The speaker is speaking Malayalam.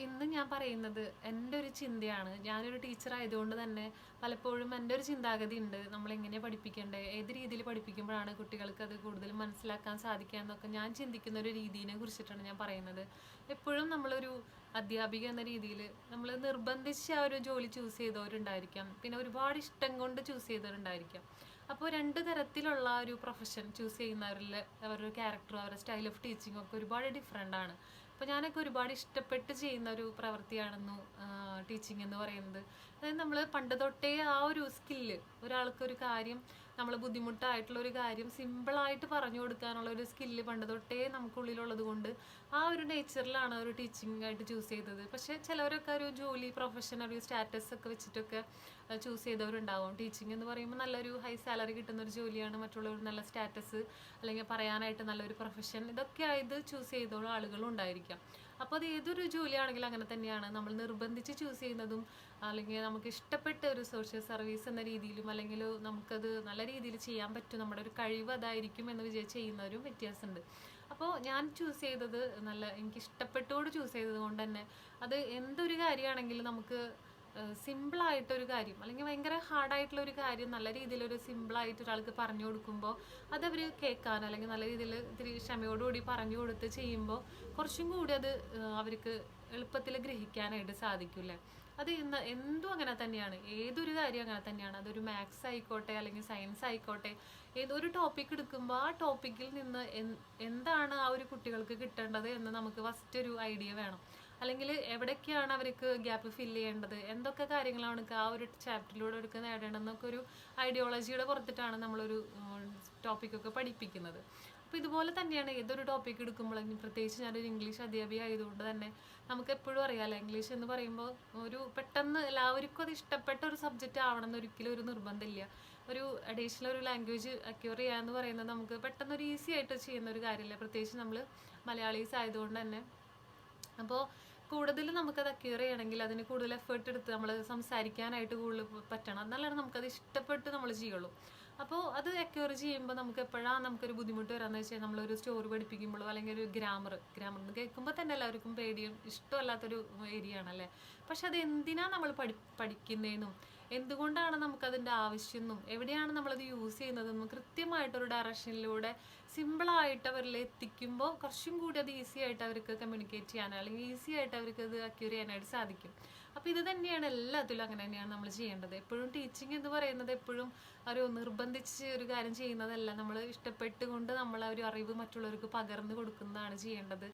ഇന്ന് ഞാൻ പറയുന്നത് എൻ്റെ ഒരു ചിന്തയാണ്. ഞാനൊരു ടീച്ചർ ആയതുകൊണ്ട് തന്നെ പലപ്പോഴും എൻ്റെ ഒരു ചിന്താഗതി ഉണ്ട്. നമ്മളെങ്ങനെ പഠിപ്പിക്കണ്ടേ, ഏത് രീതിയിൽ പഠിപ്പിക്കുമ്പോഴാണ് കുട്ടികൾക്ക് അത് കൂടുതൽ മനസ്സിലാക്കാൻ സാധിക്കുക എന്നൊക്കെ ഞാൻ ചിന്തിക്കുന്ന ഒരു രീതിയെ കുറിച്ചിട്ടാണ് ഞാൻ പറയുന്നത്. എപ്പോഴും നമ്മളൊരു അധ്യാപിക എന്ന രീതിയിൽ നമ്മൾ നിർബന്ധിച്ച് ആ ഒരു ജോലി ചൂസ് ചെയ്തവരുണ്ടായിരിക്കാം, പിന്നെ ഒരുപാട് ഇഷ്ടം കൊണ്ട് ചൂസ് ചെയ്തവരുണ്ടായിരിക്കാം. അപ്പോൾ രണ്ട് തരത്തിലുള്ള ഒരു പ്രൊഫഷൻ ചൂസ് ചെയ്യുന്നവരിൽ അവരുടെ ക്യാരക്ടറും അവരുടെ സ്റ്റൈൽ ഓഫ് ടീച്ചിങ്ങും ഒക്കെ ഒരുപാട് ഡിഫറെൻ്റ് ആണ്. അപ്പോൾ ഞാനൊക്കെ ഒരുപാട് ഇഷ്ടപ്പെട്ട് ചെയ്യുന്ന ഒരു പ്രവൃത്തിയാണെന്നു ടീച്ചിങ് എന്ന് പറയുന്നത്. അതായത് നമ്മൾ പണ്ട് തൊട്ടേ ആ ഒരു സ്കില്ല്, ഒരാൾക്കൊരു കാര്യം, നമ്മൾ ബുദ്ധിമുട്ടായിട്ടുള്ള ഒരു കാര്യം സിമ്പിളായിട്ട് പറഞ്ഞു കൊടുക്കാനുള്ള ഒരു സ്കില്ല് പണ്ട് തൊട്ടേ നമുക്കുള്ളിലുള്ളത് കൊണ്ട് ആ ഒരു നേച്ചറിലാണ് ഒരു ടീച്ചിങ് ആയിട്ട് ചൂസ് ചെയ്തത്. പക്ഷേ ചിലവരൊക്കെ ഒരു ജോലി, പ്രൊഫഷൻ, ഒരു സ്റ്റാറ്റസ് ഒക്കെ വെച്ചിട്ടൊക്കെ ചൂസ് ചെയ്തവരുണ്ടാവും. ടീച്ചിങ് എന്ന് പറയുമ്പോൾ നല്ലൊരു ഹൈ സാലറി കിട്ടുന്ന ഒരു ജോലിയാണ്, മറ്റുള്ളവർ നല്ല സ്റ്റാറ്റസ് അല്ലെങ്കിൽ പറയാനായിട്ട് നല്ലൊരു പ്രൊഫഷൻ, ഇതൊക്കെ ആയത് ചൂസ് ചെയ്ത ആളുകളും ഉണ്ടായിരിക്കാം. അപ്പോൾ അത് ഏതൊരു ജോലിയാണെങ്കിലും അങ്ങനെ തന്നെയാണ്. നമ്മൾ നിർബന്ധിച്ച് ചൂസ് ചെയ്യുന്നതും അല്ലെങ്കിൽ നമുക്ക് ഇഷ്ടപ്പെട്ട ഒരു സോഷ്യൽ സർവീസ് എന്ന രീതിയിലും അല്ലെങ്കിൽ നമുക്കത് നല്ല രീതിയിൽ ചെയ്യാൻ പറ്റും, നമ്മുടെ ഒരു കഴിവ് അതായിരിക്കും എന്ന് വിചാരിച്ച് ചെയ്യുന്നവരും വ്യത്യാസമുണ്ട്. അപ്പോൾ ഞാൻ ചൂസ് ചെയ്തത് നല്ല എനിക്ക് ഇഷ്ടപ്പെട്ടോട് ചൂസ് ചെയ്തത് കൊണ്ട് തന്നെ അത് എന്തൊരു കാര്യമാണെങ്കിലും നമുക്ക് സിമ്പിളായിട്ടൊരു കാര്യം അല്ലെങ്കിൽ ഭയങ്കര ഹാർഡായിട്ടുള്ള ഒരു കാര്യം നല്ല രീതിയിലൊരു സിമ്പിളായിട്ട് ഒരാൾക്ക് പറഞ്ഞു കൊടുക്കുമ്പോൾ അതവർ കേൾക്കാൻ അല്ലെങ്കിൽ നല്ല രീതിയിൽ ഇത്തിരി ക്ഷമയോടുകൂടി പറഞ്ഞു കൊടുത്ത് ചെയ്യുമ്പോൾ കുറച്ചും കൂടി അത് അവർക്ക് എളുപ്പത്തിൽ ഗ്രഹിക്കാനായിട്ട് സാധിക്കില്ലേ. അത് എന്തും അങ്ങനെ തന്നെയാണ്, ഏതൊരു കാര്യം അങ്ങനെ തന്നെയാണ്. അതൊരു മാത്സ് ആയിക്കോട്ടെ അല്ലെങ്കിൽ സയൻസ് ആയിക്കോട്ടെ, ഏതൊരു ടോപ്പിക് എടുക്കുമ്പോൾ ആ ടോപ്പിക്കിൽ നിന്ന് എന്താണ് ആ ഒരു കുട്ടികൾക്ക് കിട്ടേണ്ടത് എന്ന് നമുക്ക് ഫസ്റ്റ് ഒരു ഐഡിയ വേണം. അല്ലെങ്കിൽ എവിടേക്കാണ് അവർക്ക് ഗ്യാപ്പ് ഫില്ല് ചെയ്യേണ്ടത്, എന്തൊക്കെ കാര്യങ്ങളാണ് ആ ഒരു ചാപ്റ്ററിലൂടെ അവർക്ക് നേടേണ്ടതെന്നൊക്കെ ഒരു ഐഡിയോളജിയുടെ പുറത്തിട്ടാണ് നമ്മളൊരു ടോപ്പിക്കൊക്കെ പഠിപ്പിക്കുന്നത്. അപ്പോൾ ഇതുപോലെ തന്നെയാണ് ഏതൊരു ടോപ്പിക് എടുക്കുമ്പോഴെങ്കിലും, പ്രത്യേകിച്ച് ഞാനൊരു ഇംഗ്ലീഷ് അധ്യാപിക ആയതുകൊണ്ട് തന്നെ നമുക്ക് എപ്പോഴും അറിയാമല്ലോ, ഇംഗ്ലീഷ് എന്ന് പറയുമ്പോൾ ഒരു പെട്ടെന്ന് എല്ലാവർക്കും അത് ഇഷ്ടപ്പെട്ട ഒരു സബ്ജക്റ്റ് ആവണം എന്ന് ഒരിക്കലും ഒരു നിർബന്ധമില്ല. ഒരു അഡീഷണൽ ഒരു ലാംഗ്വേജ് അക്യൂർ ചെയ്യുക എന്ന് പറയുന്നത് നമുക്ക് പെട്ടെന്നൊരു ഈസി ആയിട്ട് ചെയ്യുന്ന ഒരു കാര്യമില്ല, പ്രത്യേകിച്ച് നമ്മൾ മലയാളീസ് ആയതുകൊണ്ട് തന്നെ. അപ്പോൾ കൂടുതൽ നമുക്കത് അക്യൂർ ചെയ്യണമെങ്കിൽ അതിന് കൂടുതൽ എഫേർട്ട് എടുത്ത് നമ്മൾ സംസാരിക്കാനായിട്ട് കൂടുതൽ പറ്റണം, എന്നാലാണ് നമുക്കത് ഇഷ്ടപ്പെട്ട് നമ്മൾ ചെയ്യുള്ളൂ. അപ്പോൾ അത് അക്യൂർ ചെയ്യുമ്പോൾ നമുക്ക് എപ്പോഴാണ് നമുക്കൊരു ബുദ്ധിമുട്ട് വരാമെന്ന് വെച്ചാൽ, നമ്മളൊരു സ്റ്റോറി പഠിപ്പിക്കുമ്പോഴോ അല്ലെങ്കിൽ ഒരു ഗ്രാമർ എന്ന് കേൾക്കുമ്പോൾ തന്നെ എല്ലാവർക്കും പേടിയും ഇഷ്ടമല്ലാത്തൊരു ഏരിയ ആണല്ലേ. പക്ഷെ അത് എന്തിനാണ് നമ്മൾ പഠിക്കുന്നതെന്നും എന്തുകൊണ്ടാണ് നമുക്കതിൻ്റെ ആവശ്യമെന്നും എവിടെയാണ് നമ്മളത് യൂസ് ചെയ്യുന്നതെന്നും കൃത്യമായിട്ടൊരു ഡയറക്ഷനിലൂടെ സിമ്പിളായിട്ട് അവരിൽ എത്തിക്കുമ്പോൾ കുറച്ചും കൂടി അത് ഈസി ആയിട്ട് അവർക്ക് കമ്മ്യൂണിക്കേറ്റ് ചെയ്യാനോ അല്ലെങ്കിൽ ഈസി ആയിട്ട് അവർക്ക് അത് അക്യൂർ ചെയ്യാനായിട്ട് സാധിക്കും. അപ്പോൾ ഇത് തന്നെയാണ് എല്ലാത്തിലും അങ്ങനെ തന്നെയാണ് നമ്മൾ ചെയ്യേണ്ടത്. എപ്പോഴും ടീച്ചിങ് എന്ന് പറയുന്നത് എപ്പോഴും ഒരു നിർബന്ധിച്ച് ഒരു കാര്യം ചെയ്യുന്നതല്ല, നമ്മൾ ഇഷ്ടപ്പെട്ടുകൊണ്ട് നമ്മൾ ഒരു അറിവ് മറ്റുള്ളവർക്ക് പകർന്നു കൊടുക്കുന്നതാണ് ചെയ്യേണ്ടത്.